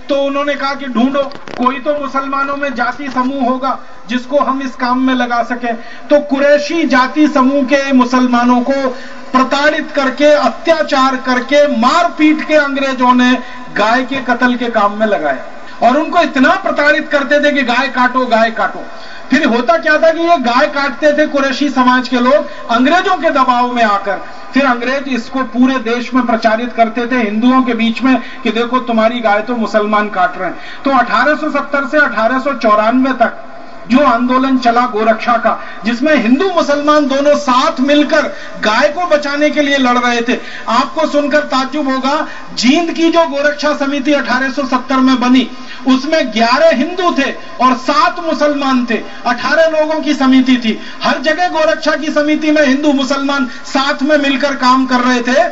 तो उन्होंने कहा कि ढूंढो कोई तो मुसलमानों में जाति समूह होगा जिसको हम इस काम में लगा सकें। तो कुरैशी जाति समूह के मुसलमानों को प्रताड़ित करके, अत्याचार करके, मार पीट के अंग्रेजों ने गाय के कत्ल के काम में लगाया और उनको इतना प्रताड़ित करते थे कि गाय काटो, गाय काटो। फिर होता क्या था कि ये गाय काटते थे कुरैशी समाज के लोग अंग्रेजों के दबाव में आकर। फिर अंग्रेज इसको पूरे देश में प्रचारित करते थे हिंदुओं के बीच में कि देखो तुम्हारी गाय तो मुसलमान काट रहे हैं। तो 1870 से 1894 तक जो आंदोलन चला गोरक्षा का, जिसमें हिंदू मुसलमान दोनों साथ मिलकर गाय को बचाने के लिए लड़ रहे थे। आपको सुनकर ताज्जुब होगा, जींद की जो गोरक्षा समिति 1870 में बनी उसमें 11 हिंदू थे और 7 मुसलमान थे। 18 लोगों की समिति थी। हर जगह गोरक्षा की समिति में हिंदू मुसलमान साथ में मिलकर काम कर रहे थे।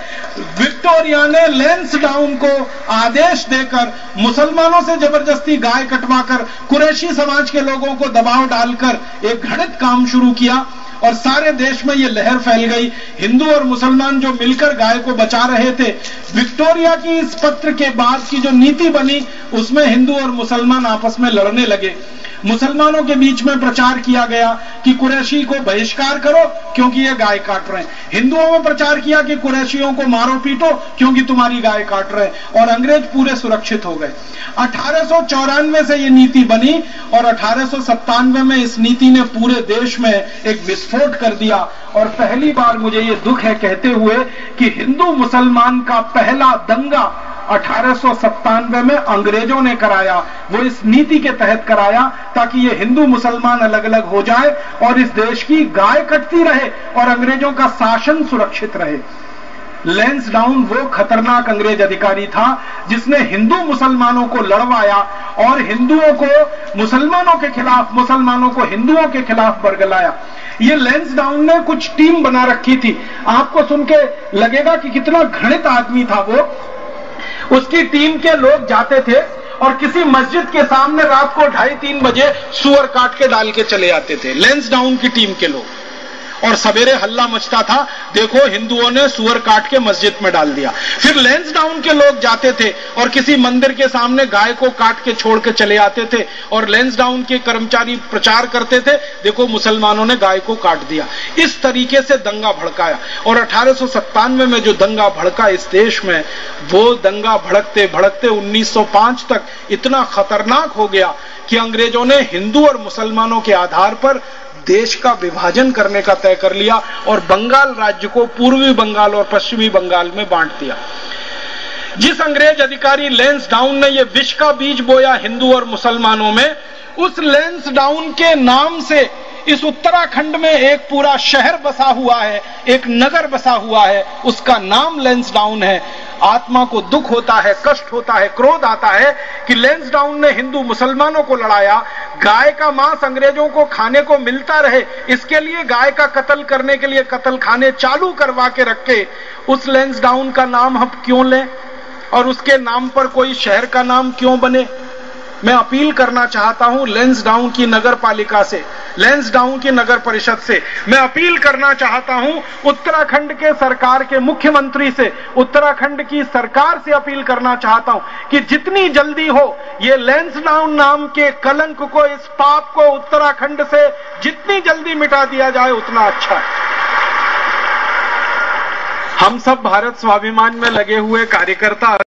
विक्टोरिया ने लैंसडाउन को आदेश देकर मुसलमानों से जबरदस्ती गाय कटवाकर कुरैशी समाज के लोगों को दबाव डालकर एक घृणित काम शुरू किया और सारे देश में यह लहर फैल गई। हिंदू और मुसलमान जो मिलकर गाय को बचा रहे थे। विक्टोरिया की इस पत्र के बाद की जो नीति बनी उसमें हिंदू और मुसलमान आपस में लड़ने लगे। मुसलमानों के बीच में प्रचार किया गया कि कुरैशी को बहिष्कार करो क्योंकि ये गाय काट रहे हैं। हिंदुओं में प्रचार किया कि कुरैशियों को मारो पीटो क्योंकि तुम्हारी गाय काट रहे हैं और अंग्रेज पूरे सुरक्षित हो गए। 1894 से ये नीति बनी और 1897 में इस नीति ने पूरे देश में एक विस्फोट कर दिया। और पहली बार मुझे ये दुख है कहते हुए कि हिंदू मुसलमान का पहला दंगा 1897 में अंग्रेजों ने कराया। वो इस नीति के तहत कराया ताकि ये हिंदू मुसलमान अलग अलग हो जाए और इस देश की गाय कटती रहे और अंग्रेजों का शासन सुरक्षित रहे। लैंसडाउन वो खतरनाक अंग्रेज अधिकारी था जिसने हिंदू मुसलमानों को लड़वाया और हिंदुओं को मुसलमानों के खिलाफ, मुसलमानों को हिंदुओं के खिलाफ बरगलाया। ये लैंसडाउन ने कुछ टीम बना रखी थी। आपको सुन के लगेगा कि कितना घृणित आदमी था वो। उसकी टीम के लोग जाते थे और किसी मस्जिद के सामने रात को 2:30-3 बजे सुअर काट के डाल के चले आते थे, लैंसडाउन की टीम के लोग। और सवेरे हल्ला मचता था, देखो हिंदुओं ने सुअर काट के मस्जिद में डाल दिया। फिर लैंसडाउन के लोग जाते थे और किसी मंदिर के सामने गाय को काट के छोड़ के चले आते थे और लैंसडाउन के कर्मचारी प्रचार करते थे, देखो मुसलमानों ने गाय को काट दिया। इस तरीके से दंगा भड़काया और 1897 में जो दंगा भड़का इस देश में, वो दंगा भड़कते भड़कते 1905 तक इतना खतरनाक हो गया कि अंग्रेजों ने हिंदू और मुसलमानों के आधार पर देश का विभाजन करने का तय कर लिया और बंगाल राज्य को पूर्वी बंगाल और पश्चिमी बंगाल में बांट दिया। जिस अंग्रेज अधिकारी लैंसडाउन ने यह विष का बीज बोया हिंदू और मुसलमानों में, उस लैंसडाउन के नाम से इस उत्तराखंड में एक पूरा शहर बसा हुआ है, एक नगर बसा हुआ है, उसका नाम लैंसडाउन है। आत्मा को दुख होता है, कष्ट होता है, क्रोध आता है कि लैंसडाउन ने हिंदू मुसलमानों को लड़ाया। गाय का मांस अंग्रेजों को खाने को मिलता रहे, इसके लिए गाय का कत्ल करने के लिए कत्ल खाने चालू करवा के रखे। उस लैंसडाउन का नाम हम क्यों लें और उसके नाम पर कोई शहर का नाम क्यों बने? मैं अपील करना चाहता हूं लैंसडाउन की नगर पालिका से, लैंसडाउन की नगर परिषद से। मैं अपील करना चाहता हूं उत्तराखंड के सरकार के मुख्यमंत्री से, उत्तराखंड की सरकार से अपील करना चाहता हूं कि जितनी जल्दी हो ये लैंसडाउन नाम के कलंक को, इस पाप को उत्तराखंड से जितनी जल्दी मिटा दिया जाए उतना अच्छा है। हम सब भारत स्वाभिमान में लगे हुए कार्यकर्ता